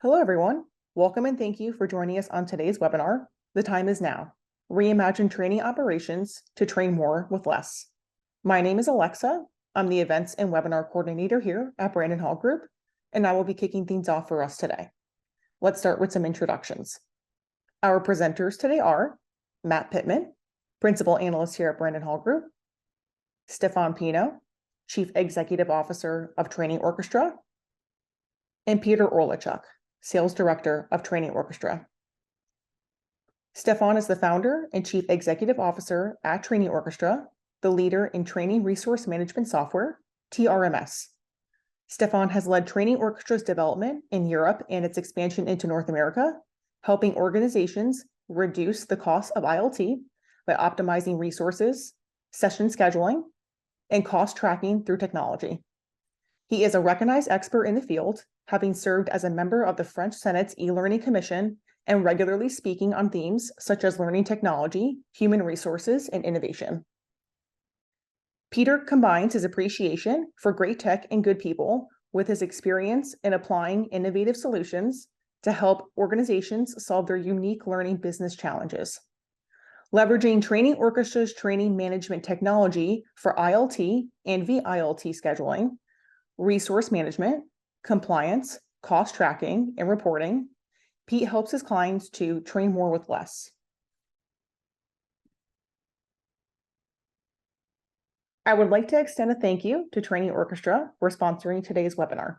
Hello, everyone. Welcome and thank you for joining us on today's webinar. The time is now. Reimagine training operations to train more with less. My name is Alexa. I'm the events and webinar coordinator here at Brandon Hall Group, and I will be kicking things off for us today. Let's start with some introductions. Our presenters today are Matt Pittman, Principal Analyst here at Brandon Hall Group, Stefan Pino, Chief Executive Officer of Training Orchestra, and Peter Orlichuk, Sales Director of Training Orchestra. Stefan is the founder and Chief Executive Officer at Training Orchestra, the leader in training resource management software, TRMS. Stefan has led Training Orchestra's development in Europe and its expansion into North America, helping organizations reduce the cost of ILT by optimizing resources, session scheduling, and cost tracking through technology. He is a recognized expert in the field, having served as a member of the French Senate's e-learning commission and regularly speaking on themes such as learning technology, human resources, and innovation. Peter combines his appreciation for great tech and good people with his experience in applying innovative solutions to help organizations solve their unique learning business challenges. Leveraging Training Orchestra's training management technology for ILT and VILT scheduling, resource management, compliance, cost tracking, and reporting, Pete helps his clients to train more with less. I would like to extend a thank you to Training Orchestra for sponsoring today's webinar.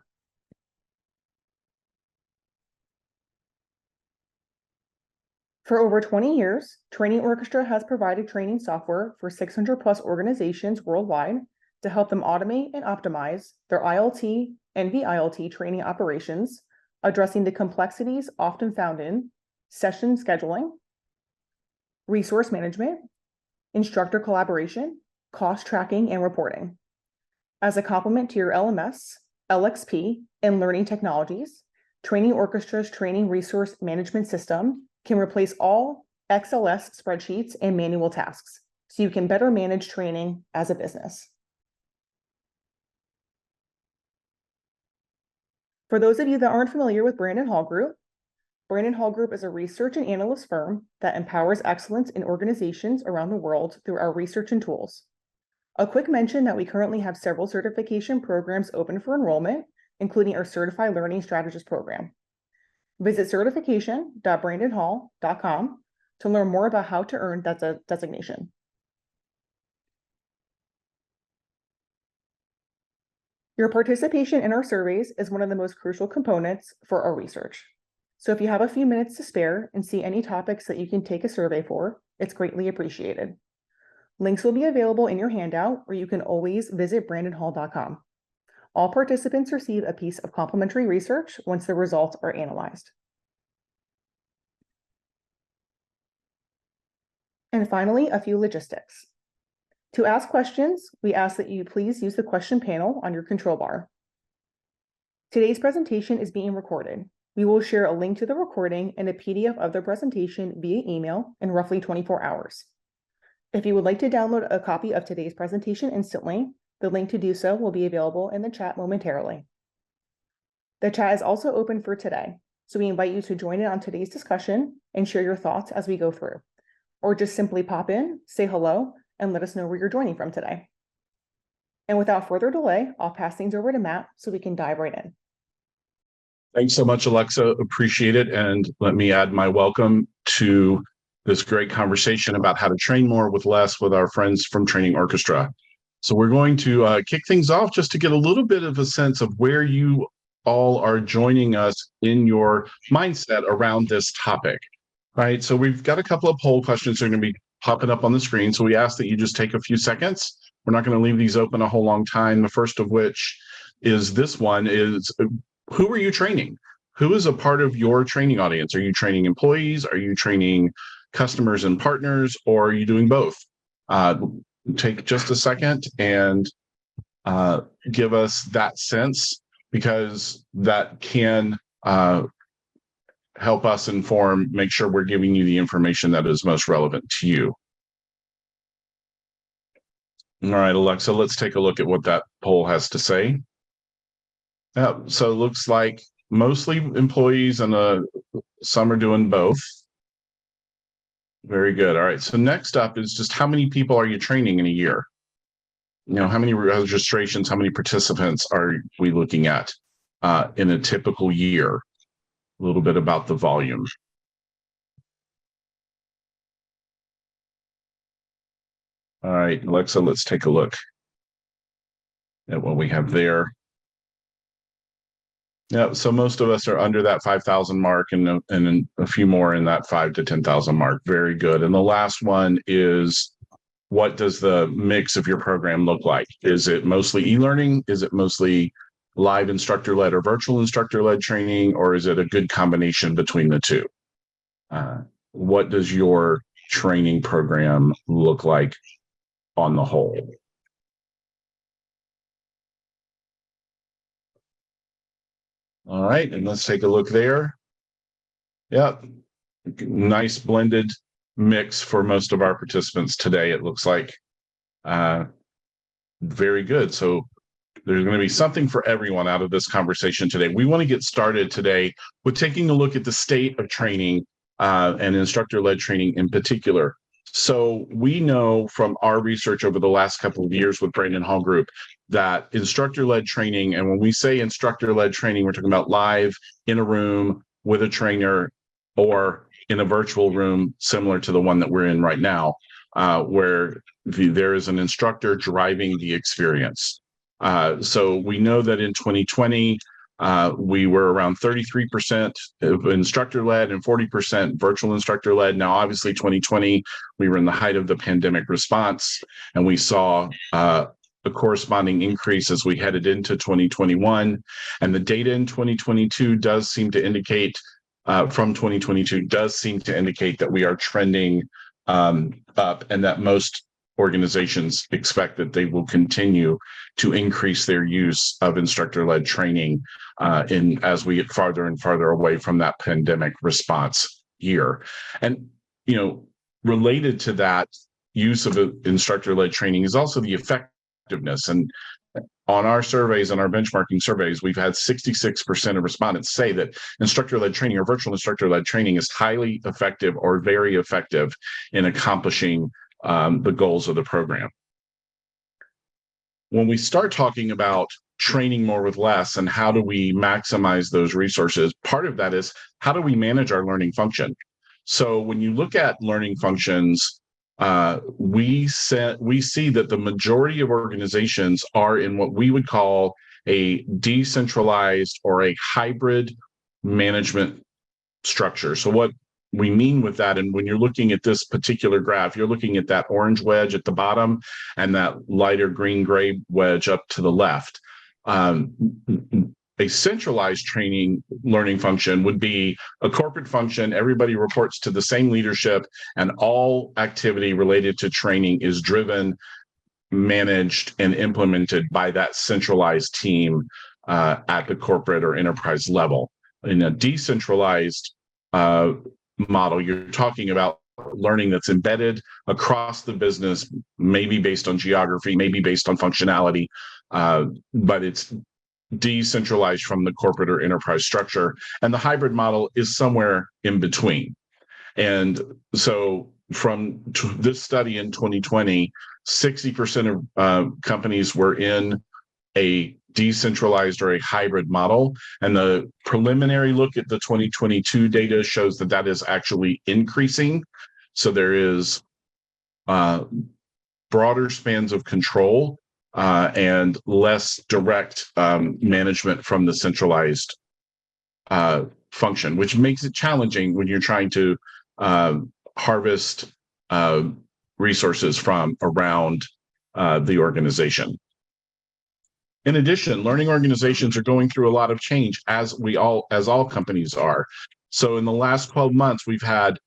For over 20 years, Training Orchestra has provided training software for 600 plus organizations worldwide to help them automate and optimize their ILT and VILT training operations, addressing the complexities often found in session scheduling, resource management, instructor collaboration, cost tracking, and reporting. As a complement to your LMS, LXP, and learning technologies, Training Orchestra's training resource management system can replace all XLS spreadsheets and manual tasks, so you can better manage training as a business. For those of you that aren't familiar with Brandon Hall Group is a research and analyst firm that empowers excellence in organizations around the world through our research and tools. A quick mention that we currently have several certification programs open for enrollment, including our Certified Learning Strategist program. Visit certification.brandonhall.com to learn more about how to earn that designation. Your participation in our surveys is one of the most crucial components for our research. So if you have a few minutes to spare and see any topics that you can take a survey for, it's greatly appreciated. Links will be available in your handout, or you can always visit brandonhall.com. All participants receive a piece of complimentary research once the results are analyzed. And finally, a few logistics. To ask questions, we ask that you please use the question panel on your control bar. Today's presentation is being recorded. We will share a link to the recording and a PDF of the presentation via email in roughly 24 hours. If you would like to download a copy of today's presentation instantly, the link to do so will be available in the chat momentarily. The chat is also open for today, so we invite you to join in on today's discussion and share your thoughts as we go through, or just simply pop in, say hello, and let us know where you're joining from today. And without further delay, I'll pass things over to Matt so we can dive right in. Thanks so much, Alexa. Appreciate it. And let me add my welcome to this great conversation about how to train more with less with our friends from Training Orchestra. So we're going to kick things off just to get a little bit of a sense of where you all are joining us in your mindset around this topic. Right. So we've got a couple of poll questions that are going to be popping up on the screen. So we ask that you just take a few seconds. We're not going to leave these open a whole long time. The first of which is this one is, who are you training? Who is a part of your training audience? Are you training employees? Are you training customers and partners? Or are you doing both? Take just a second and give us that sense, because that can help us make sure we're giving you the information that is most relevant to you. All right, Alexa, let's take a look at what that poll has to say. So it looks like mostly employees and some are doing both. Very good. All right. So next up is just how many people are you training in a year? How many registrations, how many participants are we looking at in a typical year? A little bit about the volume. All right, Alexa, let's take a look at what we have there. Yeah, so most of us are under that 5,000 mark and a few more in that 5 to 10,000 mark. Very good. And the last one is, what does the mix of your program look like? Is it mostly e-learning? Is it mostly live instructor-led or virtual instructor-led training? Or is it a good combination between the two? What does your training program look like on the whole? All right, and let's take a look there. Yep, nice blended mix for most of our participants today, it looks like. Very good. So there's going to be something for everyone out of this conversation today. We want to get started today with taking a look at the state of training and instructor-led training in particular. So we know from our research over the last couple of years with Brandon Hall Group that instructor-led training, and when we say instructor-led training, we're talking about live in a room with a trainer or in a virtual room similar to the one that we're in right now, where there is an instructor driving the experience. So we know that in 2020, we were around 33% of instructor-led and 40% virtual instructor-led. Now, obviously, 2020, we were in the height of the pandemic response, and we saw a corresponding increase as we headed into 2021. And the data in 2022 does seem to indicate, from 2022, does seem to indicate that we are trending up, and that most organizations expect that they will continue to increase their use of instructor-led training as we get farther and farther away from that pandemic response year. And, related to that use of instructor-led training is also the effectiveness. And on our surveys, on our benchmarking surveys, we've had 66% of respondents say that instructor-led training or virtual instructor-led training is highly effective or very effective in accomplishing the goals of the program. When we start talking about training more with less and how do we maximize those resources, part of that is how do we manage our learning function? So when you look at learning functions, we see that the majority of organizations are in what we would call a decentralized or a hybrid management structure. So what we mean with that, and when you're looking at this particular graph, you're looking at that orange wedge at the bottom and that lighter green-gray wedge up to the left. A centralized training learning function would be a corporate function. Everybody reports to the same leadership, and all activity related to training is driven, managed, and implemented by that centralized team at the corporate or enterprise level. In a decentralized model, you're talking about learning that's embedded across the business, maybe based on geography, maybe based on functionality, but it's decentralized from the corporate or enterprise structure. And the hybrid model is somewhere in between. And so from this study in 2020, 60% of companies were in a decentralized or a hybrid model. And the preliminary look at the 2022 data shows that that is actually increasing. So there is broader spans of control and less direct management from the centralized function, which makes it challenging when you're trying to harvest resources from around the organization. In addition, learning organizations are going through a lot of change, as all companies are. So in the last 12 months, we've had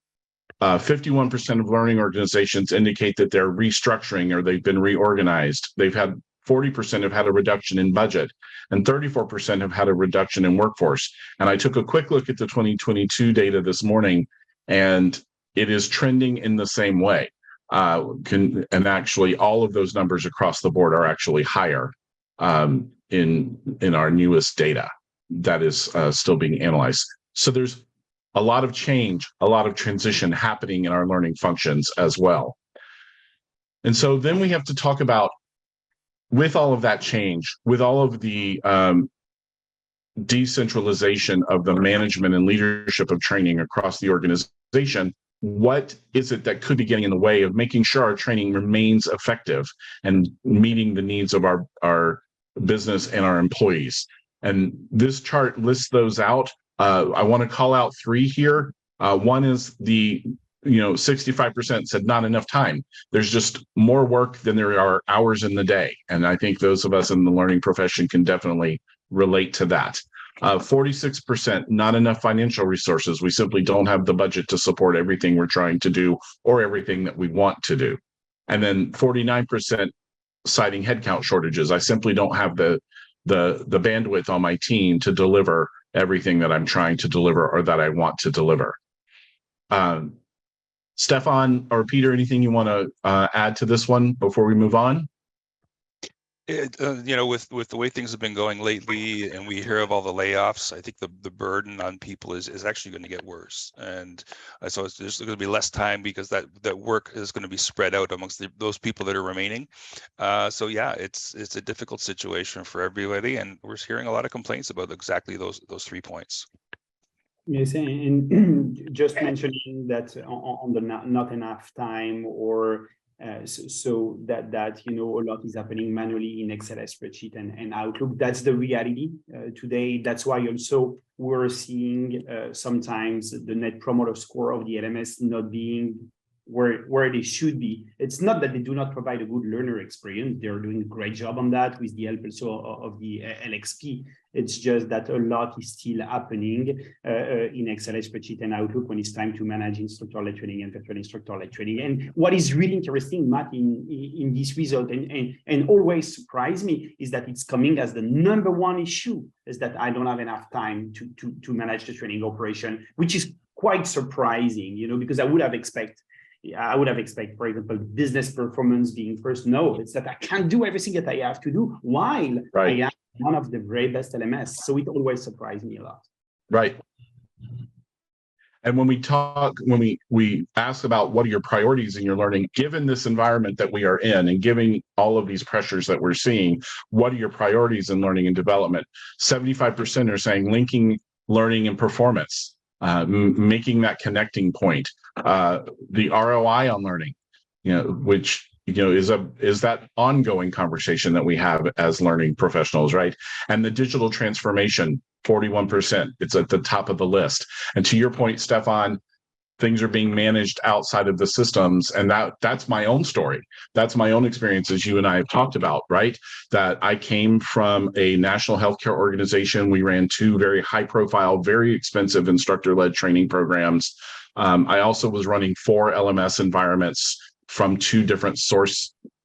51% of learning organizations indicate that they're restructuring or they've been reorganized. They've had 40% have had a reduction in budget, and 34% have had a reduction in workforce. And I took a quick look at the 2022 data this morning, and it is trending in the same way. And actually, all of those numbers across the board are actually higher in our newest data. that is still being analyzed. So there's a lot of change, a lot of transition happening in our learning functions as well. And so then we have to talk about, with all of that change, with all of the decentralization of the management and leadership of training across the organization, what is it that could be getting in the way of making sure our training remains effective and meeting the needs of our business and our employees? And this chart lists those out. I want to call out three here. One is the 65% said not enough time. There's just more work than there are hours in the day. And I think those of us in the learning profession can definitely relate to that. 46%, not enough financial resources. We simply don't have the budget to support everything we're trying to do or everything that we want to do. And then 49% citing headcount shortages. I simply don't have the bandwidth on my team to deliver everything that I'm trying to deliver or that I want to deliver. Stefan or Peter, anything you want to add to this one before we move on? With the way things have been going lately, and we hear of all the layoffs, I think the burden on people is actually going to get worse, and so there's going to be less time because that work is going to be spread out amongst those people that are remaining. So yeah, it's a difficult situation for everybody, and we're hearing a lot of complaints about exactly those 3 points. Yes, and just mentioning that on the not enough time, or so that a lot is happening manually in Excel spreadsheet and Outlook. That's the reality today. That's why also we're seeing sometimes the net promoter score of the LMS not being where they should be. It's not that they do not provide a good learner experience. They're doing a great job on that with the help also of the LXP. It's just that a lot is still happening in Excel spreadsheet and Outlook when it's time to manage instructor-led training and virtual instructor-led training. And what is really interesting, Matt, in this result and always surprise me is that it's coming as the number one issue, is that I don't have enough time to manage the training operation, which is quite surprising, because I would have expected, for example, business performance being first. No, it's that I can't do everything that I have to do while I am one of the very best LMS. So it always surprised me a lot. Right. And when we ask about what are your priorities in your learning, given this environment that we are in and giving all of these pressures that we're seeing, what are your priorities in learning and development? 75% are saying linking learning and performance, making that connecting point. The ROI on learning, which is that ongoing conversation that we have as learning professionals, right? And the digital transformation, 41%, it's at the top of the list. And to your point, Stefan, things are being managed outside of the systems, and that's my own story. That's my own experience, as you and I have talked about, right? That I came from a national healthcare organization. We ran 2 very high-profile, very expensive instructor-led training programs. I also was running 4 LMS environments from 2 different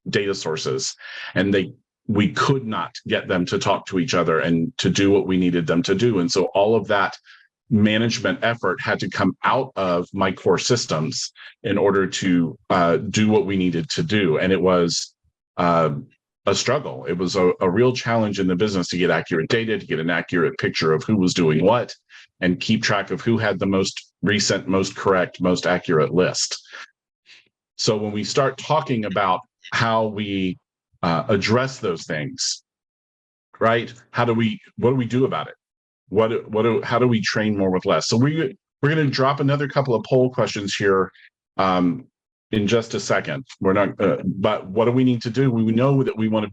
data sources, and we could not get them to talk to each other and to do what we needed them to do. And so all of that management effort had to come out of my core systems in order to do what we needed to do. And it was a struggle. It was a real challenge in the business to get accurate data, to get an accurate picture of who was doing what, and keep track of who had the most recent, most correct, most accurate list. So when we start talking about how we address those things, right? What do we do about it? How do we train more with less? So we're going to drop another couple of poll questions here in just a second. We're not, but what do we need to do? We know that we want to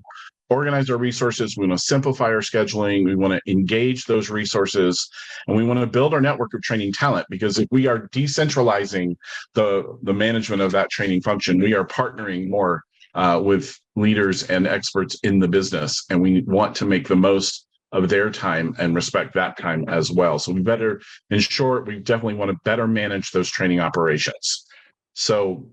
organize our resources. We want to simplify our scheduling. We want to engage those resources, and we want to build our network of training talent, because if we are decentralizing the management of that training function, we are partnering more with leaders and experts in the business, and we want to make the most of their time and respect that time as well. So we definitely want to better manage those training operations. So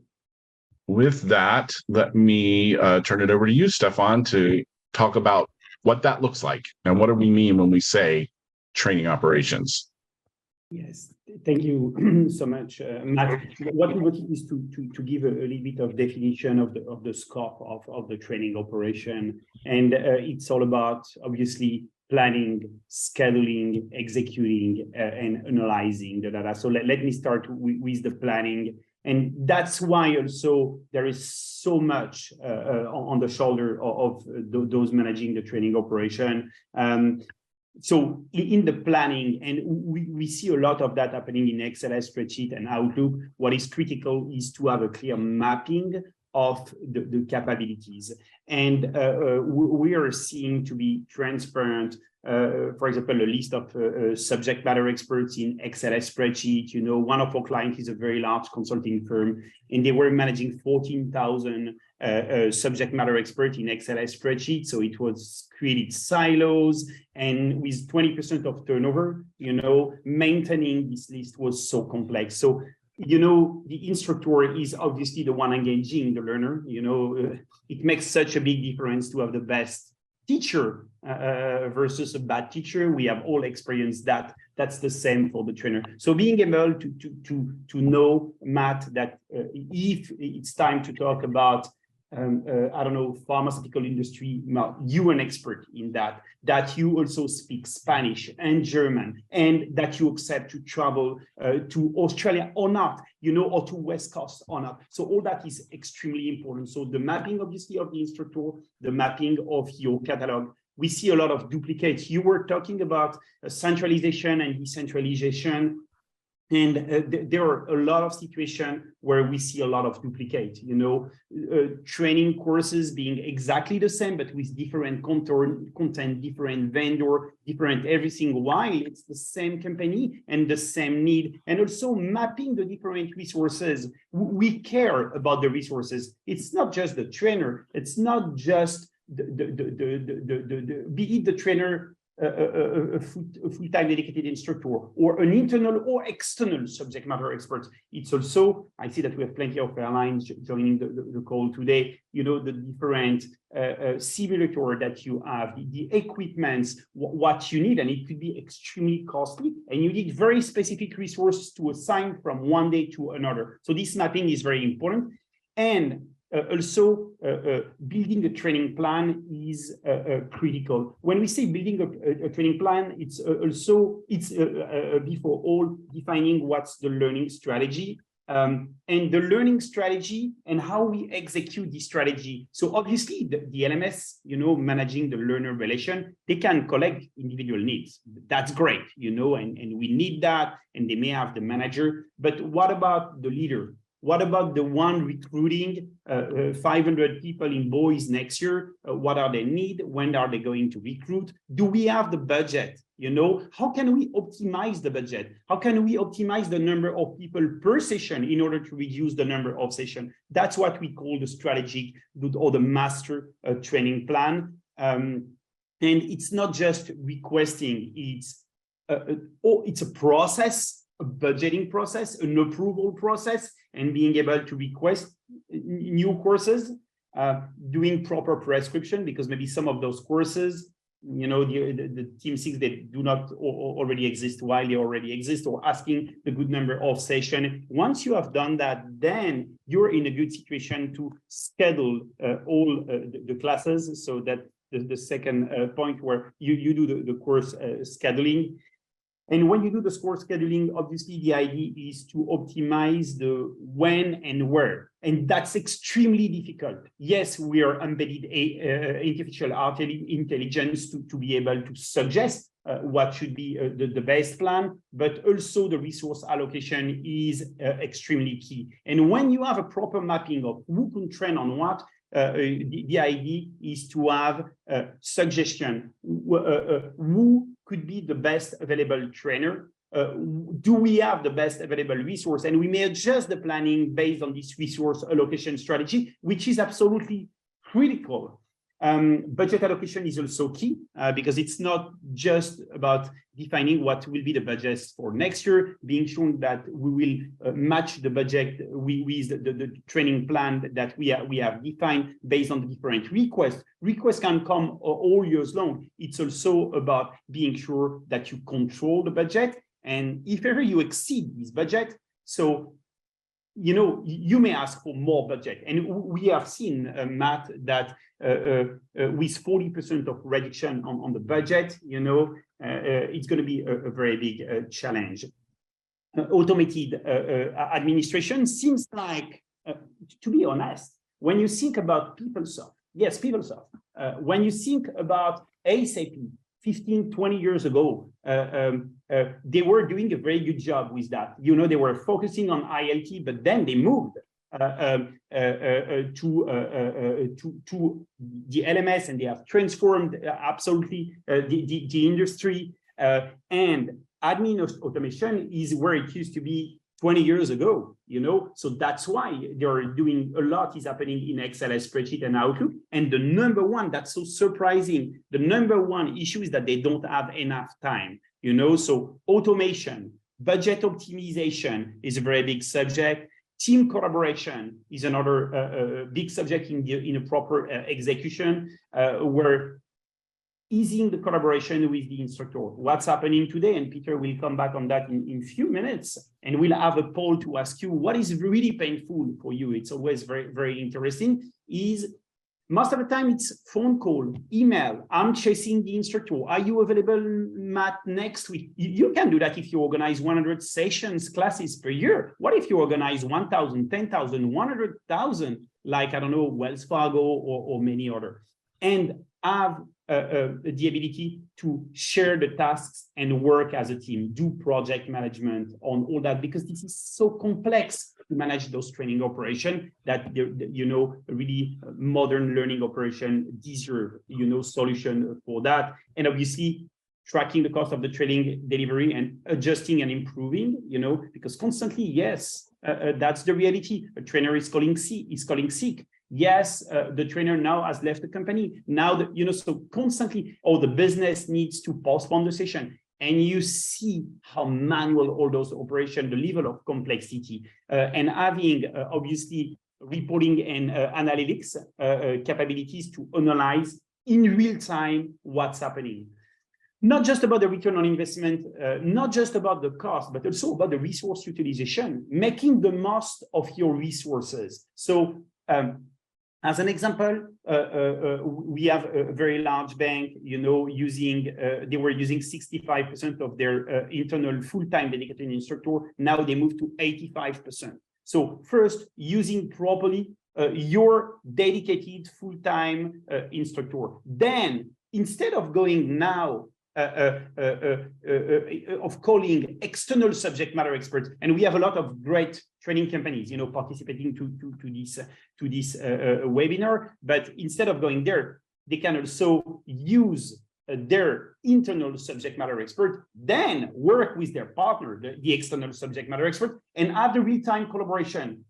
with that, let me turn it over to you, Stefan, to talk about what that looks like and what do we mean when we say training operations. Yes, thank you so much, Matt. What we wanted is to give a little bit of definition of the scope of the training operation, and it's all about obviously planning, scheduling, executing, and analyzing the data. So let me start with the planning. And that's why also there is so much on the shoulder of those managing the training operation. So in the planning, and we see a lot of that happening in Excel spreadsheet and Outlook, what is critical is to have a clear mapping of the capabilities. And we are seeing to be transparent, for example, a list of subject matter experts in Excel spreadsheet. You know, one of our clients is a very large consulting firm, and they were managing 14,000 subject matter expert in Excel spreadsheet. So it was created silos, and with 20% of turnover, you know, maintaining this list was so complex. So, you know, the instructor is obviously the one engaging the learner. You know, it makes such a big difference to have the best teacher versus a bad teacher. We have all experienced that. That's the same for the trainer. So being able to know, Matt, that if it's time to talk about I don't know, pharmaceutical industry, you're an expert in that, that you also speak Spanish and German, and that you accept to travel to Australia or not, you know, or to West Coast or not. So all that is extremely important. So the mapping, obviously, of the instructor, the mapping of your catalog. We see a lot of duplicates. You were talking about centralization and decentralization. And there are a lot of situations where we see a lot of duplicate, you know, training courses being exactly the same, but with different content, different vendor, different everything, while it's the same company and the same need. And also mapping the different resources. We care about the resources. It's not just the trainer. It's not just be it the trainer, a full-time dedicated instructor, or an internal or external subject matter expert. It's also, I see that we have plenty of airlines joining the call today, you know, the different simulator that you have, the equipments, what you need, and it could be extremely costly, and you need very specific resources to assign from one day to another. So this mapping is very important. And also, building a training plan is critical. When we say building a training plan, it's also, before all, defining what's the learning strategy, and the learning strategy and how we execute the strategy. So obviously, the LMS, you know, managing the learner relation, they can collect individual needs. That's great, you know, and we need that, and they may have the manager. But what about the leader? What about the one recruiting 500 people in boys next year? What are their needs? When are they going to recruit? Do we have the budget? You know, how can we optimize the budget? How can we optimize the number of people per session in order to reduce the number of sessions? That's what we call the strategic or the master training plan. And it's not just requesting, it's a process, a budgeting process, an approval process, and being able to request new courses, doing proper prescription, because maybe some of those courses, you know, the Team 6, they do not already exist while they already exist, or asking the good number of sessions. Once you have done that, then you're in a good situation to schedule all the classes, so that the second point where you do the course scheduling. And when you do the course scheduling, obviously the idea is to optimize the when and where. And that's extremely difficult. Yes, we are embedded artificial intelligence to be able to suggest what should be the best plan, but also the resource allocation is extremely key. And when you have a proper mapping of who can train on what, the idea is to have a suggestion. Who could be the best available trainer? Do we have the best available resource? And we may adjust the planning based on this resource allocation strategy, which is absolutely critical. Budget allocation is also key because it's not just about defining what will be the budgets for next year, being sure that we will match the budget with the training plan that we have defined based on the different requests. Requests can come all years long. It's also about being sure that you control the budget. And if ever you exceed this budget, so you may ask for more budget. And we have seen, Matt, that with 40% of reduction on the budget, it's going to be a very big challenge. Automated administration seems like, to be honest, when you think about PeopleSoft, yes, PeopleSoft, when you think about ASAP 15, 20 years ago, they were doing a very good job with that. They were focusing on ILT, but then they moved to the LMS, and they have transformed absolutely the industry. And admin automation is where it used to be 20 years ago, so that's why they're doing a lot is happening in Excel, spreadsheet, and Outlook. And the number one, that's so surprising, the number one issue is that they don't have enough time, so automation, budget optimization is a very big subject. Team collaboration is another big subject in a proper execution, where easing the collaboration with the instructor. What's happening today, and Peter will come back on that in a few minutes, and we'll have a poll to ask you what is really painful for you. It's always very, very interesting. Is most of the time it's phone call, email. I'm chasing the instructor. Are you available, Matt, next week? You can do that if you organize 100 sessions, classes per year. What if you organize 1,000, 10,000, 100,000, like, I don't know, Wells Fargo or many other, and have the ability to share the tasks and work as a team, do project management on all that, because this is so complex to manage those training operations that, really modern learning operation deserve, solution for that. And obviously, tracking the cost of the training delivery and adjusting and improving, because constantly, yes, that's the reality. A trainer is calling sick. Yes, the trainer now has left the company. Now, so constantly, the business needs to postpone the session. And you see how manual all those operations, the level of complexity, and having obviously reporting and analytics capabilities to analyze in real time what's happening. Not just about the return on investment, not just about the cost, but also about the resource utilization, making the most of your resources. So, as an example, we have a very large bank, they were using 65% of their internal full-time dedicated instructor. Now they moved to 85%. So first, using properly your dedicated full-time instructor. Then, instead of going now of calling external subject matter experts, and we have a lot of great training companies, participating to this webinar. But instead of going there, they can also use their internal subject matter expert, then work with their partner, the external subject matter expert, and have the real-time collaboration.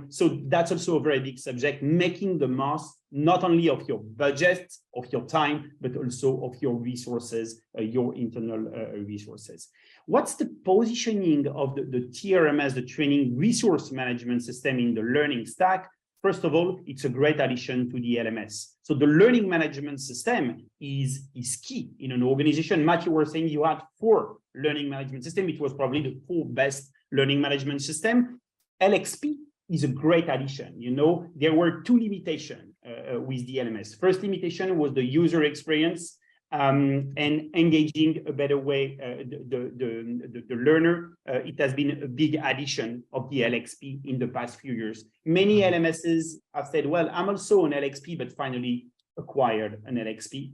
So that's also a very big subject, making the most not only of your budget, of your time, but also of your resources, your internal resources. What's the positioning of the TRMS, the Training Resource Management System, in the learning stack? First of all, it's a great addition to the LMS. So the learning management system is key in an organization. Matt, you were saying you had 4 learning management systems. It was probably the 4 best learning management system. LXP is a great addition. There were 2 limitations with the LMS. First limitation was the user experience, and engaging a better way the learner. It has been a big addition of the LXP in the past few years. Many LMSs have said, well, I'm also an LXP, but finally acquired an LXP.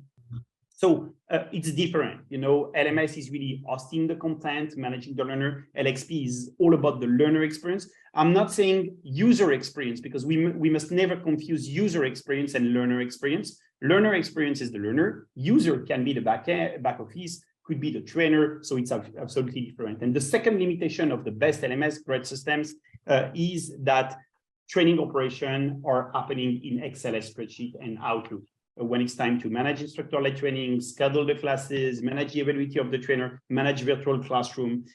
So it's different, LMS is really hosting the content, managing the learner. LXP is all about the learner experience. I'm not saying user experience, because we must never confuse user experience and learner experience. Learner experience is the learner. User can be the back office, could be the trainer. So it's absolutely different. And the second limitation of the best LMS, great systems, is that training operations are happening in Excel, spreadsheet, and Outlook. When it's time to manage instructor-led training, schedule the classes, manage the availability of the trainer, manage virtual classroom.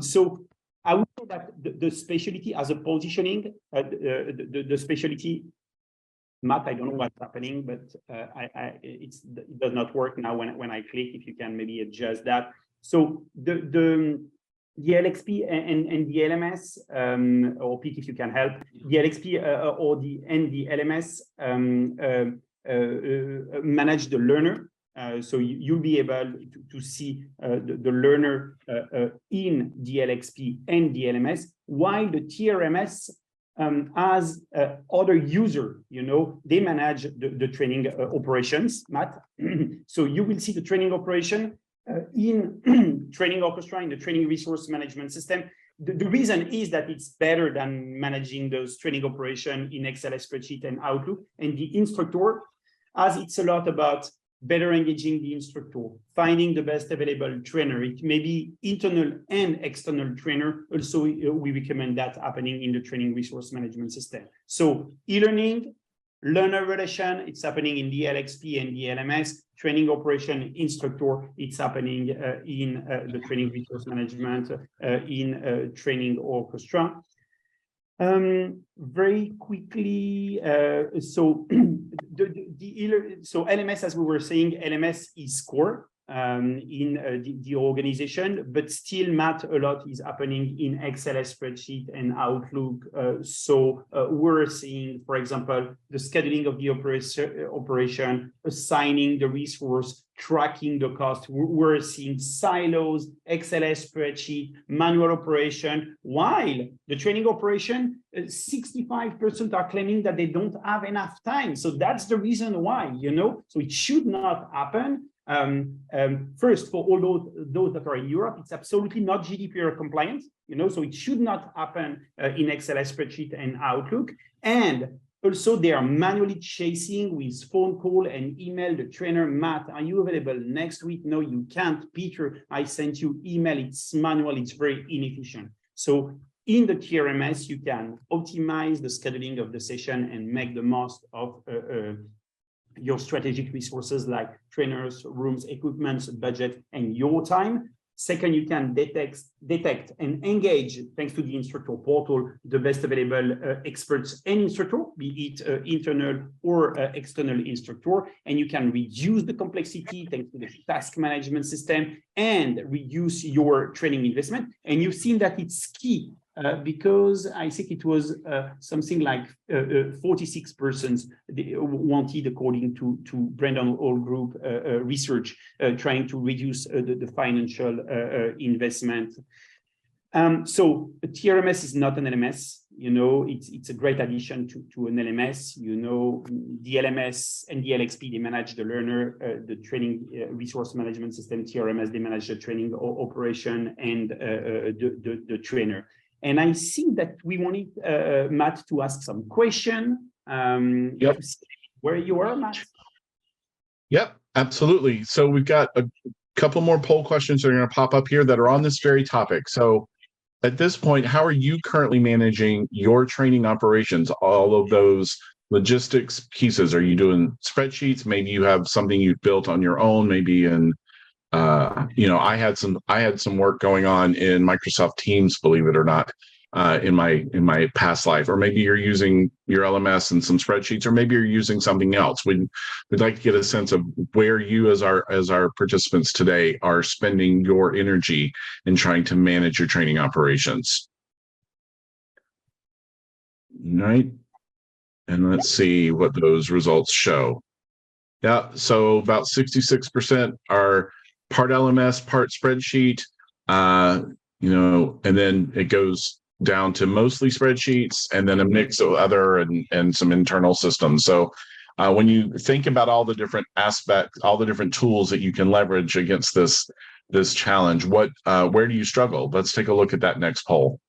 So I would say that the specialty as a positioning, the specialty, Matt, I don't know what's happening, but it does not work now when I click. If you can maybe adjust that. So the the LXP and the LMS, or Pete, if you can help, the LXP or the LMS manage the learner. So you'll be able to see the learner in the LXP and the LMS, while the TRMS as other user, they manage the training operations, Matt. So you will see the training operation in Training Orchestra, in the training resource management system. The reason is that it's better than managing those training operation in Excel spreadsheet and Outlook. And the instructor, as it's a lot about better engaging the instructor, finding the best available trainer. It may be internal and external trainer. Also, we recommend that happening in the training resource management system. So e-learning, learner relation, it's happening in the LXP and the LMS. Training operation instructor, it's happening in the training resource management, in Training Orchestra. Very quickly, so so LMS, as we were saying, LMS is core in the organization, but still, Matt, a lot is happening in Excel spreadsheet and Outlook. So we're seeing, for example, the scheduling of the operation, assigning the resource, tracking the cost. We're seeing silos, Excel spreadsheet, manual operation, while the training operation, 65% are claiming that they don't have enough time. So that's the reason why, so it should not happen. First, for all those that are in Europe, it's absolutely not GDPR compliant, so it should not happen in Excel spreadsheet and Outlook. And also, they are manually chasing with phone call and email the trainer. Matt, are you available next week? No, you can't. Peter, I sent you email. It's manual. It's very inefficient. So in the TRMS, you can optimize the scheduling of the session and make the most of your strategic resources like trainers, rooms, equipment, budget, and your time. Second, you can detect and engage, thanks to the instructor portal, the best available experts and instructor, be it internal or external instructor. And you can reduce the complexity thanks to the task management system and reduce your training investment. And you've seen that it's key. Because I think it was something like 46% wanted, according to Brandon Hall Group research, trying to reduce the financial investment. So TRMS is not an LMS. It's a great addition to an LMS. The LMS and the LXP, they manage the learner, the training resource management system, TRMS, they manage the training operation and the trainer. And I think that we wanted Matt to ask some question. Yep. Where you are, Matt? Yep, absolutely. So we've got a couple more poll questions that are going to pop up here that are on this very topic. So at this point, how are you currently managing your training operations? All of those logistics pieces. Are you doing spreadsheets? Maybe you have something you've built on your own, maybe in I had some work going on in Microsoft Teams, believe it or not, in my past life. Or maybe you're using your LMS and some spreadsheets, or maybe you're using something else. We'd like to get a sense of where you, as our participants today, are spending your energy in trying to manage your training operations. All right, and let's see what those results show. Yeah, so about 66% are part LMS, part spreadsheet, and then it goes down to mostly spreadsheets, and then a mix of other and some internal systems. So when you think about all the different aspects, all the different tools that you can leverage against this challenge, where do you struggle? Let's take a look at that next poll.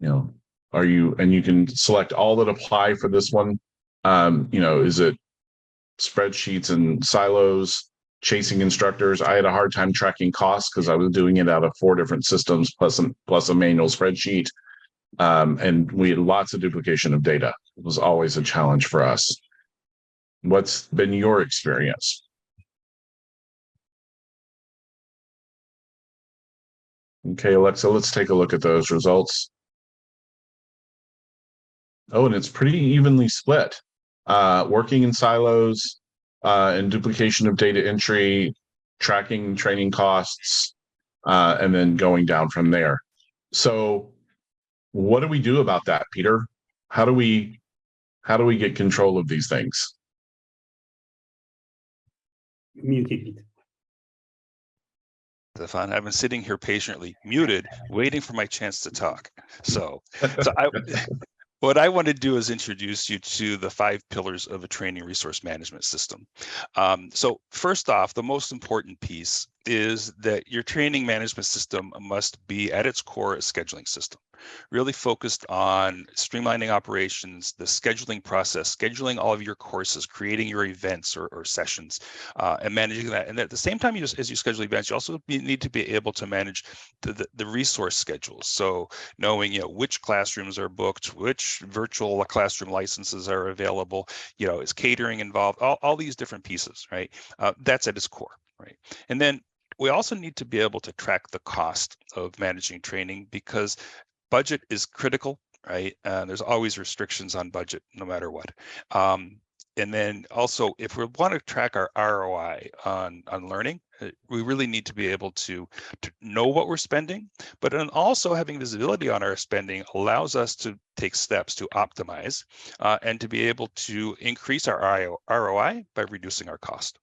And you can select all that apply for this one. Is it spreadsheets and silos, chasing instructors? I had a hard time tracking costs because I was doing it out of 4 different systems plus a manual spreadsheet. And we had lots of duplication of data. It was always a challenge for us. What's been your experience? Okay, Alexa, let's take a look at those results. Oh, and it's pretty evenly split. Working in silos, and duplication of data entry, tracking training costs, and then going down from there. So what do we do about that, Peter? How do we get control of these things? Muted. Stefan, I've been sitting here patiently muted, waiting for my chance to talk. So what I want to do is introduce you to the 5 pillars of a training resource management system. So first off, the most important piece is that your training management system must be at its core a scheduling system, really focused on streamlining operations, the scheduling process, scheduling all of your courses, creating your events or sessions, and managing that. And at the same time, as you schedule events, you also need to be able to manage the resource schedules. So knowing, which classrooms are booked, which virtual classroom licenses are available, is catering involved, all these different pieces, right? That's at its core, right? And then we also need to be able to track the cost of managing training, because budget is critical, right? There's always restrictions on budget, no matter what. And then also, if we want to track our ROI on learning, we really need to be able to know what we're spending, but then also having visibility on our spending allows us to take steps to optimize and to be able to increase our ROI by reducing our cost.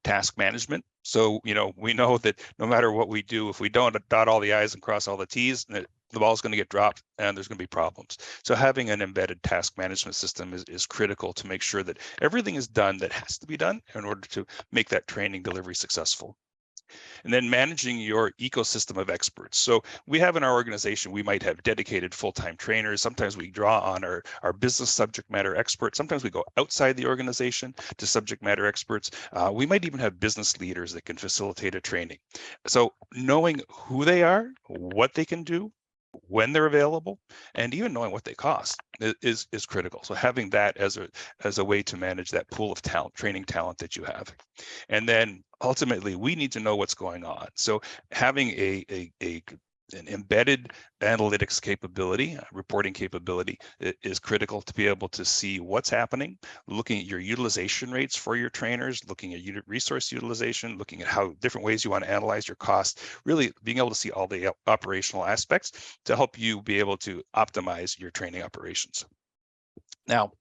Task management. So, we know that no matter what we do, if we don't dot all the I's and cross all the T's, the ball's going to get dropped and there's going to be problems. So having an embedded task management system is critical to make sure that everything is done that has to be done in order to make that training delivery successful. And then managing your ecosystem of experts. So we have in our organization, we might have dedicated full-time trainers. Sometimes we draw on our business subject matter experts. Sometimes we go outside the organization to subject matter experts. We might even have business leaders that can facilitate a training. So knowing who they are, what they can do, when they're available, and even knowing what they cost is critical. So having that as a way to manage that pool of talent, training talent that you have. And then ultimately, we need to know what's going on. So having an embedded analytics capability, reporting capability is critical to be able to see what's happening, looking at your utilization rates for your trainers, looking at resource utilization, looking at how different ways you want to analyze your costs, really being able to see all the operational aspects to help you be able to optimize your training operations. Now,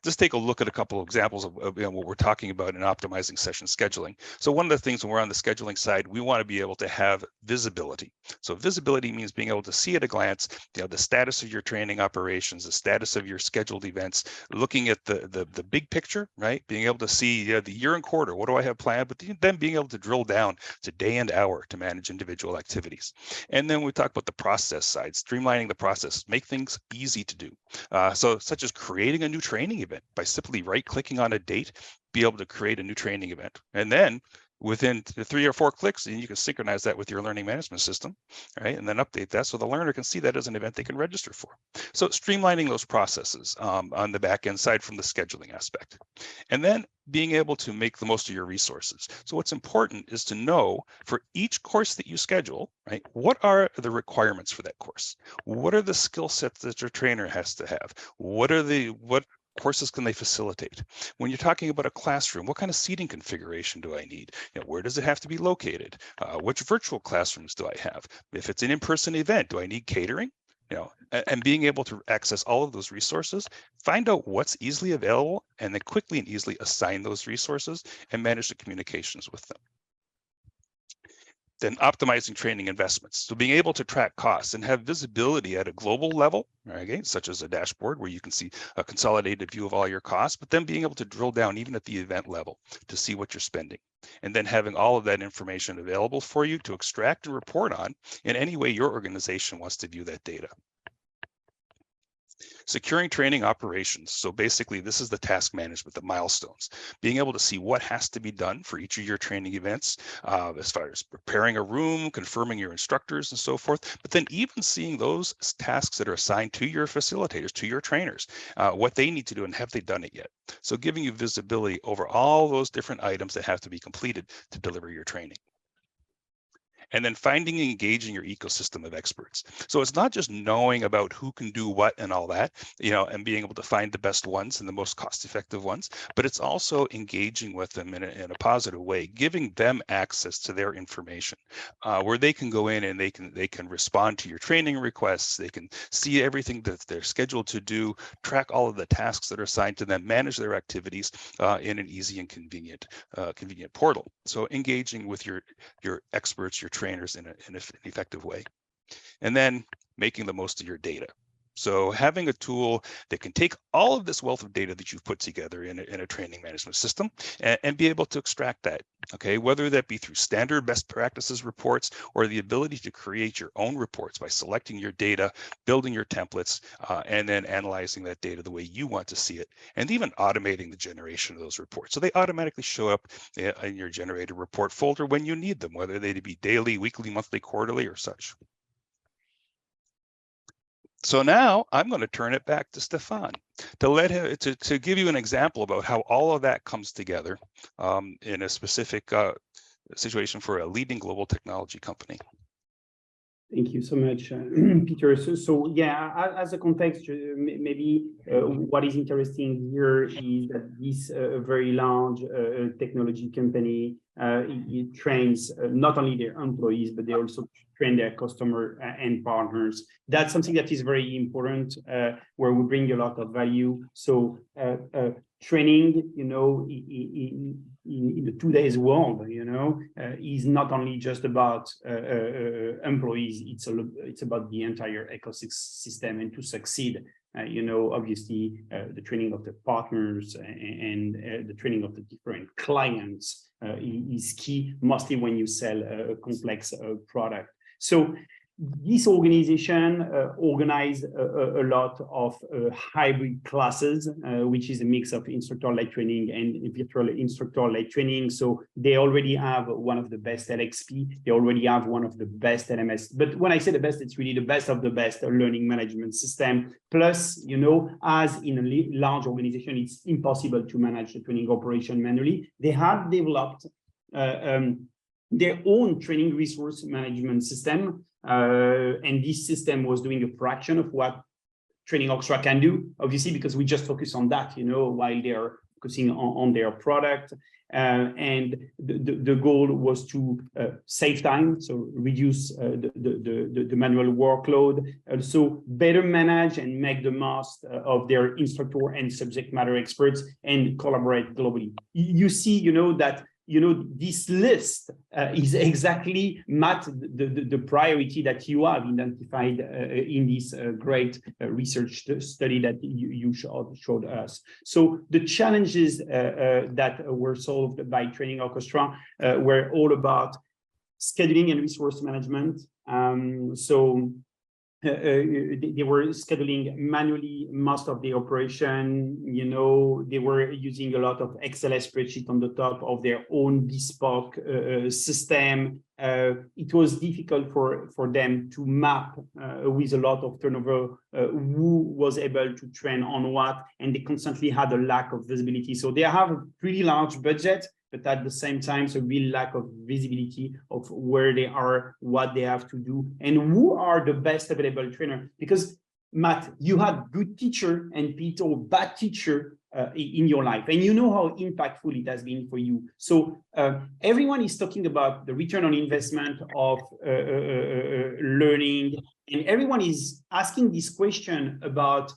just take a look at a couple of examples of what we're talking about in optimizing session scheduling. So one of the things when we're on the scheduling side, we want to be able to have visibility. So visibility means being able to see at a glance, the status of your training operations, the status of your scheduled events, looking at the big picture, right? Being able to see the year and quarter, what do I have planned, but then being able to drill down to day and hour to manage individual activities. And then we talk about the process side, streamlining the process, make things easy to do. So such as creating a new training event by simply right-clicking on a date, be able to create a new training event. And then within 3 or 4 clicks, and you can synchronize that with your learning management system, right? And then update that so the learner can see that as an event they can register for. So streamlining those processes on the back end side from the scheduling aspect. And then being able to make the most of your resources. So what's important is to know for each course that you schedule, right? What are the requirements for that course? What are the skill sets that your trainer has to have? What courses can they facilitate? When you're talking about a classroom, what kind of seating configuration do I need? Where does it have to be located? Which virtual classrooms do I have? If it's an in-person event, do I need catering? And being able to access all of those resources, find out what's easily available, and then quickly and easily assign those resources and manage the communications with them. Then optimizing training investments. So being able to track costs and have visibility at a global level, okay, such as a dashboard where you can see a consolidated view of all your costs, but then being able to drill down even at the event level to see what you're spending. And then having all of that information available for you to extract and report on in any way your organization wants to view that data. Securing training operations. So basically, this is the task management, the milestones, being able to see what has to be done for each of your training events, as far as preparing a room, confirming your instructors and so forth, but then even seeing those tasks that are assigned to your facilitators, to your trainers, what they need to do and have they done it yet. So giving you visibility over all those different items that have to be completed to deliver your training. and then finding and engaging your ecosystem of experts. So it's not just knowing about who can do what and all that, and being able to find the best ones and the most cost-effective ones, but it's also engaging with them in a positive way, giving them access to their information, where they can go in and they can respond to your training requests. They can see everything that they're scheduled to do, track all of the tasks that are assigned to them, manage their activities in an easy and convenient portal. So engaging with your experts, your trainers in an effective way, and then making the most of your data. So having a tool that can take all of this wealth of data that you've put together in a training management system and be able to extract that, okay, whether that be through standard best practices reports or the ability to create your own reports by selecting your data, building your templates, and then analyzing that data the way you want to see it, and even automating the generation of those reports. So they automatically show up in your generated report folder when you need them, whether they be daily, weekly, monthly, quarterly, or such. So now I'm going to turn it back to Stefan to let him to give you an example about how all of that comes together in a specific situation for a leading global technology company. Thank you so much, Peter. So yeah, as a context, maybe what is interesting here is that this very large technology company, it trains not only their employees, but they also train their customer and partners. That's something that is very important, where we bring a lot of value. So training, in the today's world, is not only just about employees. It's about the entire ecosystem, and to succeed, obviously the training of the partners and the training of the different clients is key, mostly when you sell a complex product. So this organization organized a lot of hybrid classes, which is a mix of instructor-led training and virtual instructor-led training. So they already have one of the best LXP. They already have one of the best LMS. But when I say the best, it's really the best of the best learning management system. Plus, as in a large organization, it's impossible to manage the training operation manually. They have developed their own training resource management system. And this system was doing a fraction of what Training Orchestra can do, obviously, because we just focus on that, while they're focusing on their product. And the goal was to save time, so reduce the manual workload, also better manage and make the most of their instructor and subject matter experts, and collaborate globally. You see, that this list is exactly, Matt, the priority that you have identified in this great research study that you showed us. So the challenges that were solved by Training Orchestra were all about scheduling and resource management. They were scheduling manually most of the operation. They were using a lot of Excel spreadsheet on the top of their own bespoke system. It was difficult for them to map with a lot of turnover who was able to train on what, and they constantly had a lack of visibility. So they have a pretty large budget, but at the same time, a real lack of visibility of where they are, what they have to do, and who are the best available trainer. Because Matt, you had good teacher and Peter, bad teacher in your life, and you know how impactful it has been for you. So everyone is talking about the return on investment of learning, and everyone is asking this question about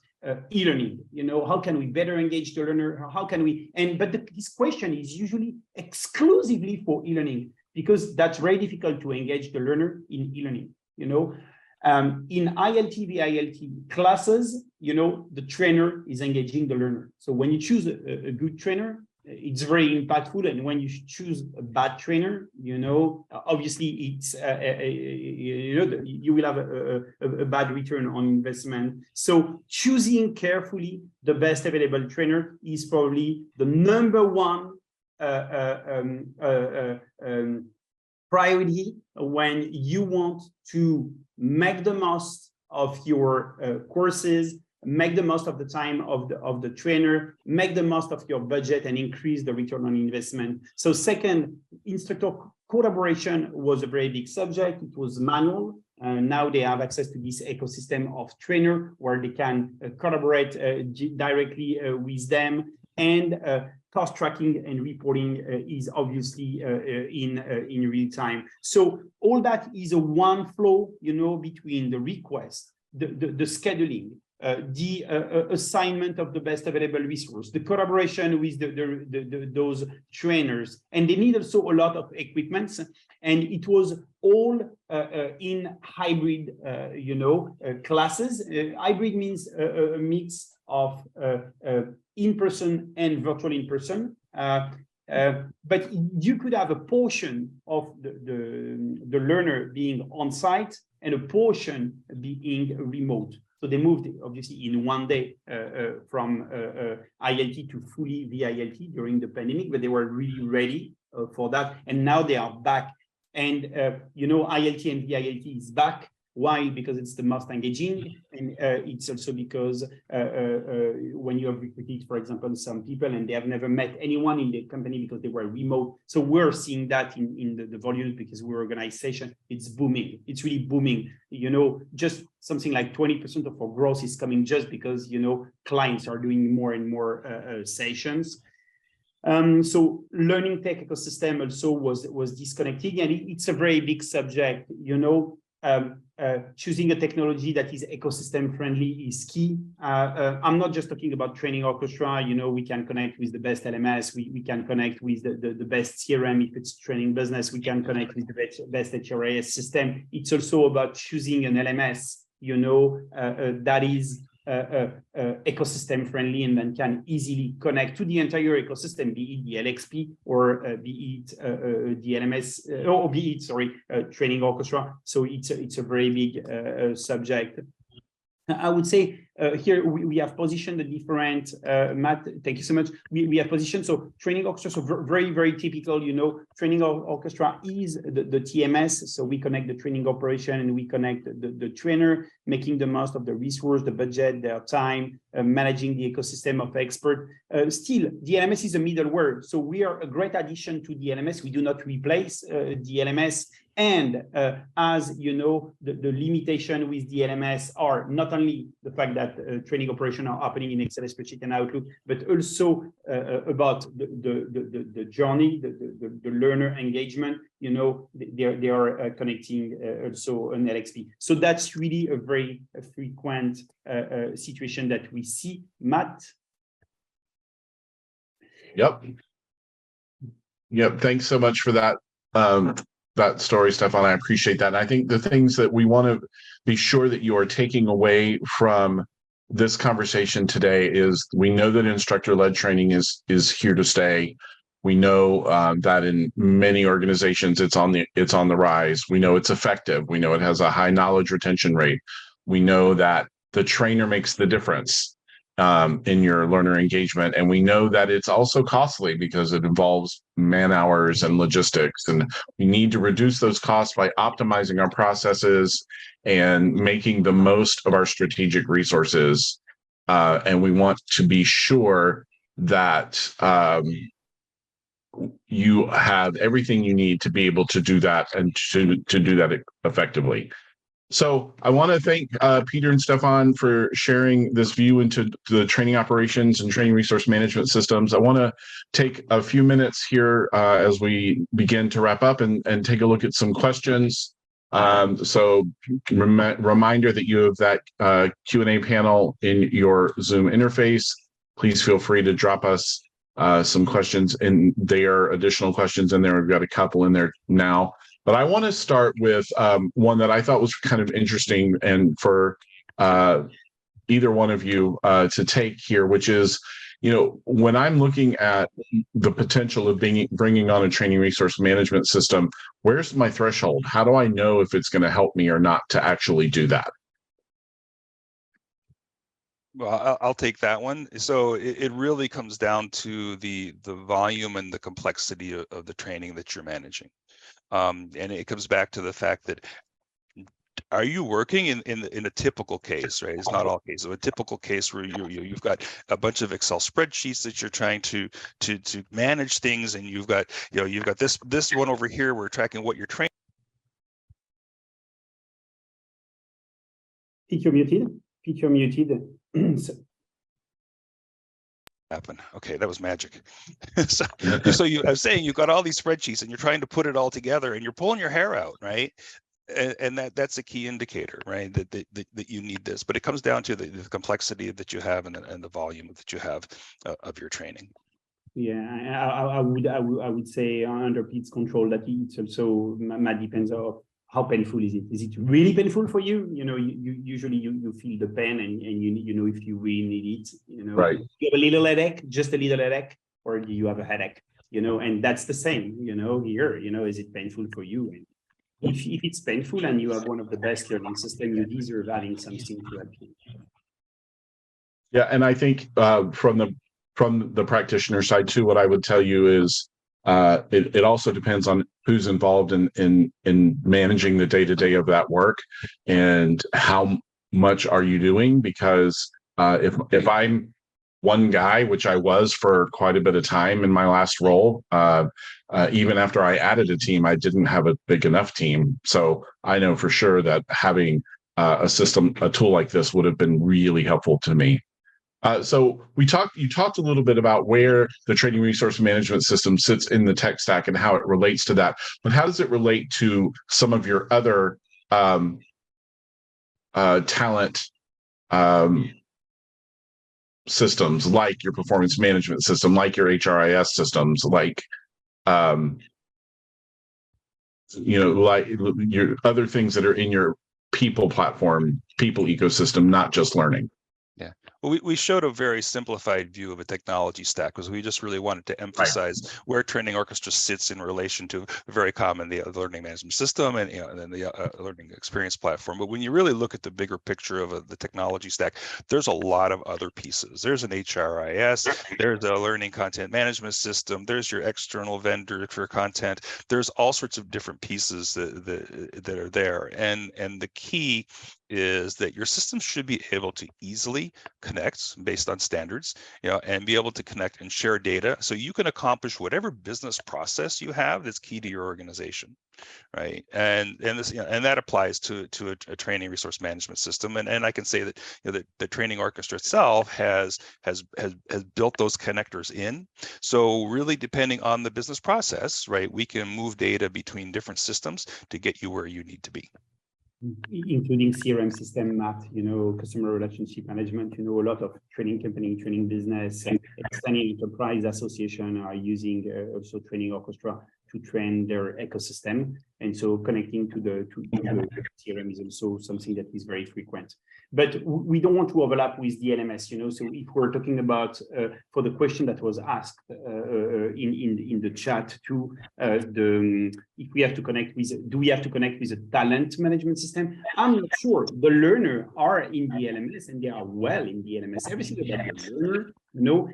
e-learning. How can we better engage the learner? How can we? But this question is usually exclusively for e-learning, because that's very difficult to engage the learner in e-learning. In ILT, VILT classes, the trainer is engaging the learner. So when you choose a good trainer, it's very impactful. And when you choose a bad trainer, obviously it's you will have a bad return on investment. So choosing carefully the best available trainer is probably the number one priority when you want to make the most of your courses, make the most of the time of the trainer, make the most of your budget, and increase the return on investment. So second, instructor Collaboration was a very big subject. It was manual. Now they have access to this ecosystem of trainer where they can collaborate directly with them, and cost tracking and reporting is obviously in real time. So all that is a one flow, between the request, the scheduling, the assignment of the best available resource, the collaboration with those trainers, and they need also a lot of equipment. And it was all in hybrid, classes. Hybrid means a mix of in-person and virtual in-person. But you could have a portion of the learner being on site and a portion being remote. So they moved, obviously, in one day from ILT to fully VILT during the pandemic, but they were really ready for that. And now they are back. And, ILT and VILT is back. Why? Because it's the most engaging. And it's also because when you have recruited, for example, some people and they have never met anyone in the company because they were remote. So we're seeing that in the volumes, because we're organization, it's booming. It's really booming. Just something like 20% of our growth is coming just because, clients are doing more and more sessions. So learning tech ecosystem also was disconnecting, and it's a very big subject. Choosing a technology that is ecosystem friendly is key. I'm not just talking about training orchestra. We can connect with the best LMS. We can connect with the best CRM if it's training business. We can connect with the best HRIS system. It's also about choosing an LMS, that is ecosystem friendly and then can easily connect to the entire ecosystem, be it the LXP or be it the LMS or be it, training orchestra. So it's a very big subject. I would say here we have positioned the different, Matt, thank you so much. We have positioned, so training orchestra, so very, very typical, training orchestra is the TMS. So we connect the training operation and we connect the trainer, making the most of the resource, the budget, their time, managing the ecosystem of expert. Still, the LMS is a middleware. So we are a great addition to the LMS. We do not replace the LMS. And as the limitation with the LMS are not only the fact that training operations are happening in Excel spreadsheet and Outlook, but also about the journey, the learner engagement. They are connecting also an LXP. So that's really a very frequent situation that we see. Matt? Yep. Thanks so much for that. That story, Stefan. I appreciate that. And I think the things that we want to be sure that you are taking away from this conversation today is we know that instructor-led training is here to stay. We know that in many organizations it's on the rise. We know it's effective. We know it has a high knowledge retention rate. We know that the trainer makes the difference in your learner engagement. And we know that it's also costly because it involves man hours and logistics. And we need to reduce those costs by optimizing our processes and making the most of our strategic resources. And we want to be sure that you have everything you need to be able to do that and to do that effectively. So I want to thank Peter and Stefan for sharing this view into the training operations and training resource management systems. I want to take a few minutes here as we begin to wrap up and take a look at some questions. So reminder that you have that Q&A panel in your Zoom interface. Please feel free to drop us some questions in there, additional questions in there. We've got a couple in there now. But I want to start with one that I thought was kind of interesting and for either one of you to take here, which is, when I'm looking at the potential of bringing on a training resource management system, where's my threshold? How do I know if it's going to help me or not to actually do that? Well, I'll take that one. So it really comes down to the volume and the complexity of the training that you're managing. And it comes back to the fact that are you working in a typical case, right? It's not all cases. A typical case where you've got a bunch of Excel spreadsheets that you're trying to manage things, and you've got this one over here. We're tracking what you're training. Pete, you're muted. Pete, you're muted. Happen. Okay, that was magic. so I'm saying you've got all these spreadsheets and you're trying to put it all together and you're pulling your hair out, right? And that's a key indicator, right? That you need this, but it comes down to the complexity that you have and the volume that you have of your training. Yeah, I would say under Pete's control that it's also depends on how painful is it. Is it really painful for you? You know, you usually you feel the pain and you know if you really need it. You know, right. You have a little headache, just a little headache, or do you have a headache? You know, and that's the same. You know, here, you know, is it painful for you? And if it's painful and you have one of the best learning systems, you deserve having something to help you. Yeah, and I think from the practitioner side too, what I would tell you is it also depends on who's involved in managing the day-to-day of that work and how much are you doing, because if I'm one guy, which I was for quite a bit of time in my last role, even after I added a team, I didn't have a big enough team. So I know for sure that having a tool like this would have been really helpful to me. So you talked a little bit about where the training resource management system sits in the tech stack and how it relates to that, but how does it relate to some of your other talent systems, like your performance management system, like your HRIS systems, like like your other things that are in your people platform, people ecosystem, not just learning? Yeah. Well, we showed a very simplified view of a technology stack because we just really wanted to emphasize where Training Orchestra sits in relation to very common the learning management system and then the learning experience platform. But when you really look at the bigger picture of the technology stack, there's a lot of other pieces. There's an HRIS, there's a learning content management system, there's your external vendor for content. There's all sorts of different pieces that are there, and the key is that your system should be able to easily connect based on standards, and be able to connect and share data so you can accomplish whatever business process you have that's key to your organization, right? And this, and that applies to a training resource management system. And I can say that that the Training Orchestra itself has built those connectors in. So really, depending on the business process, right, we can move data between different systems to get you where you need to be. Including CRM system, Matt, customer relationship management, a lot of training company, training business, and extending enterprise association are using also Training Orchestra to train their ecosystem. And so connecting to the CRM is also something that is very frequent. But we don't want to overlap with the LMS, so if we're talking about, for the question that was asked in the chat too, if we have to connect with, do we have to connect with a talent management system? I'm not sure. The learner are in the LMS and they are well in the LMS. Everything about the learner,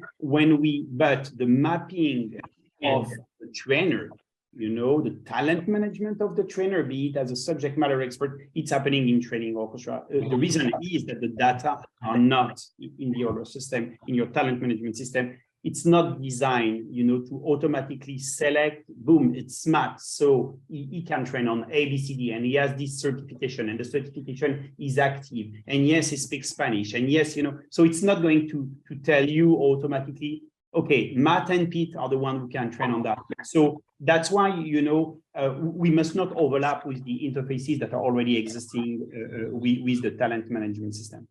but the mapping of the trainer, the talent management of the trainer, be it as a subject matter expert, it's happening in Training Orchestra. The reason is that the data are not in the other system, in your talent management system. It's not designed, to automatically select, boom, it's smart. So he can train on A, B, C, D, and he has this certification, and the certification is active. And yes, he speaks Spanish. And yes, so it's not going to tell you automatically, okay, Matt and Pete are the ones who can train on that. So that's why, we must not overlap with the interfaces that are already existing with the talent management system.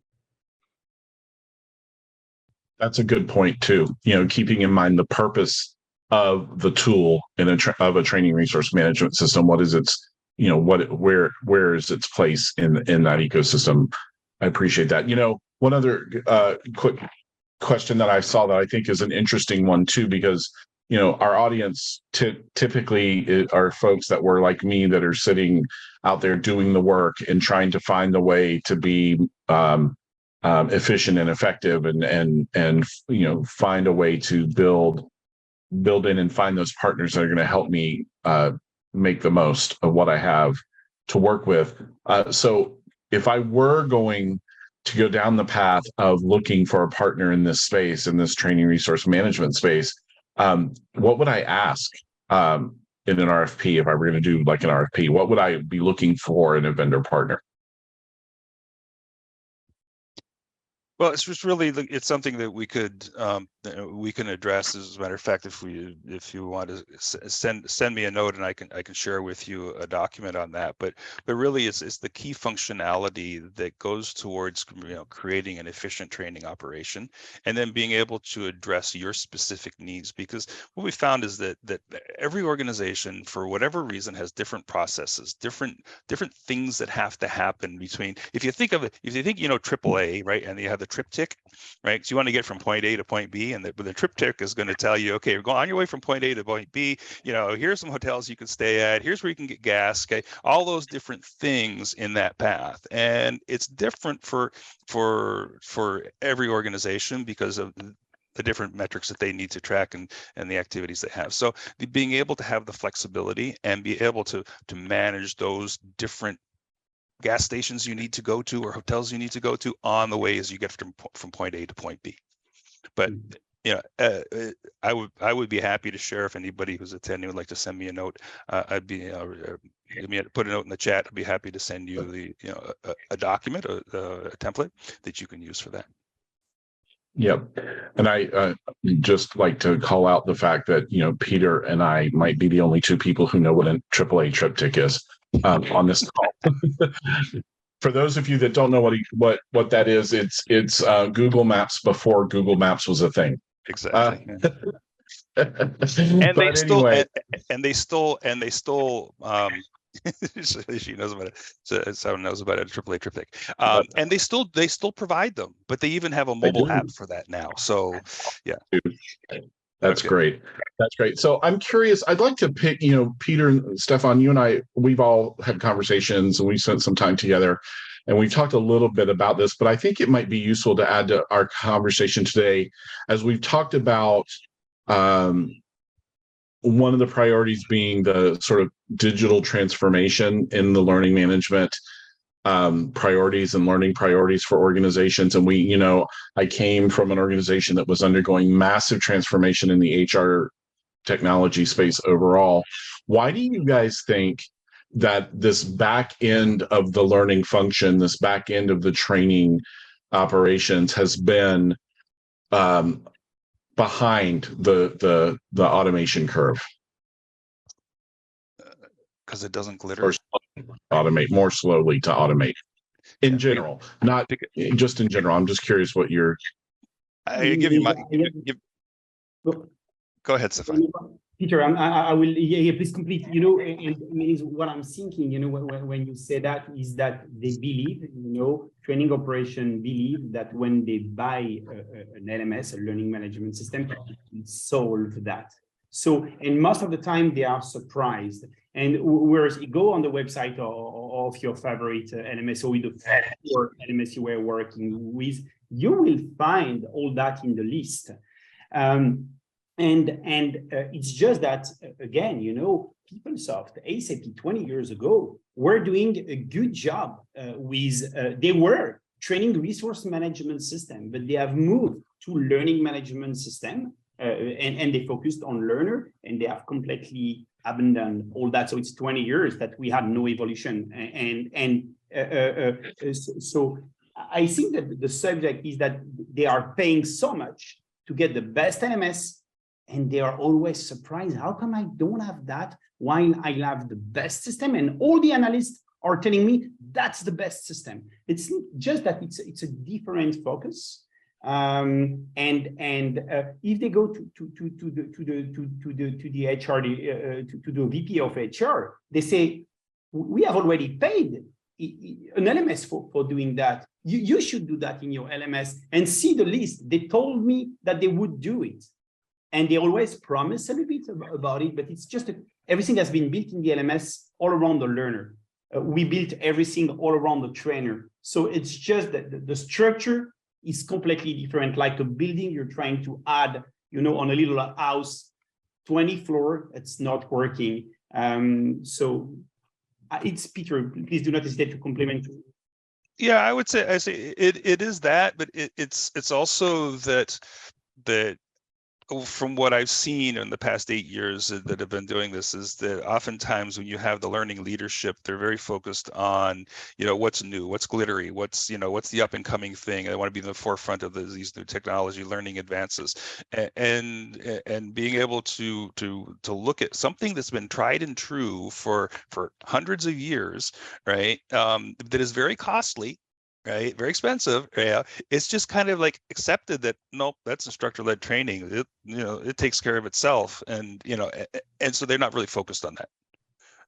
That's a good point too. Keeping in mind the purpose of the tool in of a training resource management system. What is its, where is its place in that ecosystem? I appreciate that. One other quick question that I saw that I think is an interesting one too, because our audience typically are folks that were like me, that are sitting out there doing the work and trying to find a way to be efficient and effective, and find a way to build in and find those partners that are going to help me make the most of what I have. work with. So if I were going to go down the path of looking for a partner in this space, in this training resource management space, what would I ask in an RFP? If I were going to do like an RFP, what would I be looking for in a vendor partner? Well, it's just really, it's something that we can address. As a matter of fact, if you want to send me a note, and I can share with you a document on that. But really, it's the key functionality that goes towards, you know, creating an efficient training operation, and then being able to address your specific needs. Because what we found is that every organization, for whatever reason, has different processes, different things that have to happen between. If you think, you know, AAA, right, and you have the triptych, right? So you want to get from point A to point B, and the triptych is going to tell you, okay, you're going on your way from point A to point B. You know, here's some hotels you can stay at. Here's where you can get gas. Okay, all those different things in that path, and it's different for every organization because of the different metrics that they need to track and the activities they have. So being able to have the flexibility and be able to manage those different gas stations you need to go to or hotels you need to go to on the way as you get from point A to point B. But you know, I would be happy to share if anybody who's attending would like to send me a note. I'd be put a note in the chat. I'd be happy to send you the a document, a template that you can use for that. Yep. And I just like to call out the fact that, you know, Peter and I might be the only two people who know what a AAA triptych is on this call. For those of you that don't know what that is, it's Google Maps before Google Maps was a thing. Exactly. And they stole she knows about it. So someone knows about it. AAA triptych, and they still provide them, but they even have a mobile app for that now. So, yeah, that's great. That's great. So I'm curious. I'd like to pick. You know, Peter and Stefan, you and I, we've all had conversations and we spent some time together, and we've talked a little bit about this. But I think it might be useful to add to our conversation today, as we've talked about. One of the priorities being the sort of digital transformation in the learning management priorities and learning priorities for organizations. And we, you know, I came from an organization that was undergoing massive transformation in the HR technology space overall. Why do you guys think that this back end of the learning function, this back end of the training operations has been behind the automation curve? Because it doesn't glitter. Or automate more slowly to automate in general, not just in general. I'm just curious what you're. I give you my. Go ahead, Stefan. Peter, I will. Yeah, please complete. You know, and what I'm thinking. You know, when you say that, is that they believe. You know, training operation believe that when they buy an LMS, a learning management system, it solves that. So, and most of the time they are surprised. And whereas you go on the website of your favorite LMS or with the LMS you were working with, you will find all that in the list. And it's just that, again, you know, PeopleSoft, ASAP 20 years ago, were doing a good job with, they were training resource management system, but they have moved to learning management system and they focused on learner, and they have completely abandoned all that. So it's 20 years that we had no evolution. So I think that the subject is that they are paying so much to get the best LMS, and they are always surprised. How come I don't have that while I have the best system? And all the analysts are telling me that's the best system. It's just that it's a different focus. If they go to the HR, to the VP of HR, they say, we have already paid an LMS for doing that. You should do that in your LMS and see the list. They told me that they would do it. And they always promise a little bit about it, but it's just everything has been built in the LMS all around the learner. We built everything all around the trainer. So it's just that the structure is completely different. Like a building, you're trying to add, you know, on a little house, 20 floors, it's not working. So It's Peter. Please do not hesitate to complement. Yeah, I would say it is that, but it's also that from what I've seen in the past 8 years that have been doing this, is that oftentimes when you have the learning leadership, they're very focused on, what's new, what's glittery, what's the up and coming thing. They want to be in the forefront of these new technology learning advances, and being able to look at something that's been tried and true for hundreds of years, right? That is very costly, right? Very expensive. Yeah. It's just kind of like accepted that, nope, that's instructor-led training. It takes care of itself. And, and so they're not really focused on that,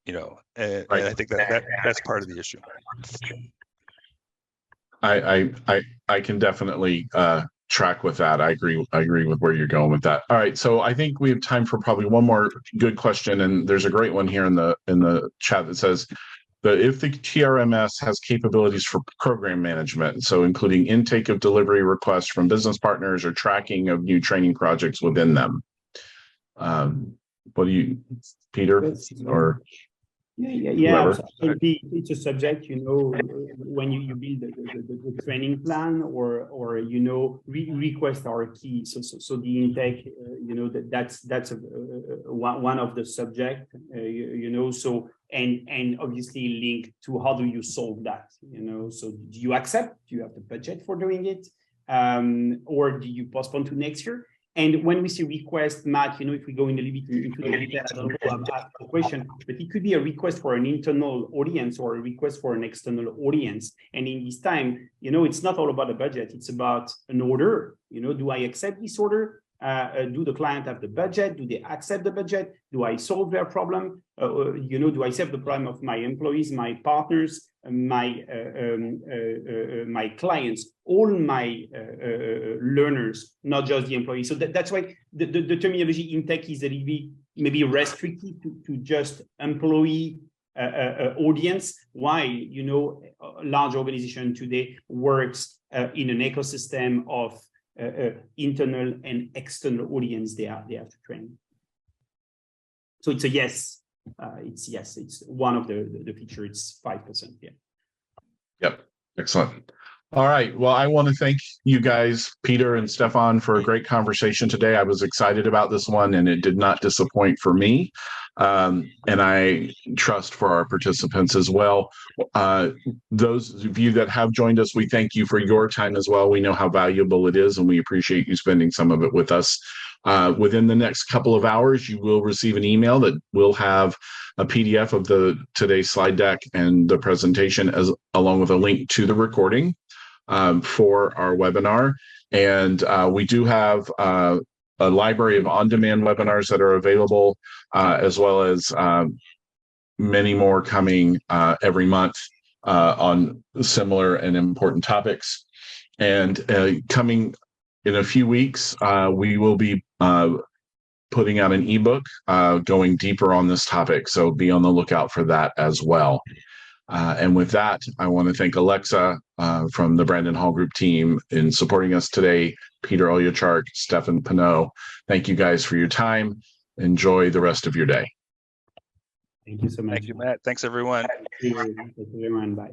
and Right. I think that's part of the issue. I can definitely track with that. I agree with where you're going with that. All right, so I think we have time for probably one more good question, and there's a great one here in the chat that says that if the TRMS has capabilities for program management, so including intake of delivery requests from business partners or tracking of new training projects within them. What do you, Peter, or Yeah. Absolutely. It's a subject, when you build the training plan, or requests are key. So the intake, that's one of the subject, so and obviously linked to how do you solve that, so do you accept, do you have the budget for doing it, or do you postpone to next year? And when we see request, Matt, if we go in a little bit into the detail, I don't know if I've asked a question, but it could be a request for an internal audience or a request for an external audience. And in this time, it's not all about the budget. It's about an order. Do I accept this order? Do the client have the budget? Do they accept the budget? Do I solve their problem? Do I solve the problem of my employees, my partners, my clients, all my learners, not just the employees? So that's why the terminology intake is a little bit maybe restricted to just employee audience. Why, a large organization today works in an ecosystem of internal and external audience they have to train. So it's a yes. It's one of the feature. It's 5%. Yeah. Yep. Excellent. All right. Well, I want to thank you guys, Peter and Stefan, for a great conversation today. I was excited about this one, and it did not disappoint for me. And I trust for our participants as well. Those of you that have joined us, we thank you for your time as well. We know how valuable it is, and we appreciate you spending some of it with us. Within the next couple of hours, you will receive an email that will have a PDF of today's slide deck and the presentation, along with a link to the recording for our webinar. And we do have a library of on-demand webinars that are available, as well as many more coming every month on similar and important topics. And coming in a few weeks, we will be putting out an ebook going deeper on this topic. So be on the lookout for that as well. And with that, I want to thank Alexa from the Brandon Hall Group team in supporting us today, Peter Olyachark, Stefan Pinot. Thank you guys for your time. Enjoy the rest of your day. Thank you so much. Thank you, Matt. Thanks, everyone. Thank you, everyone. Bye.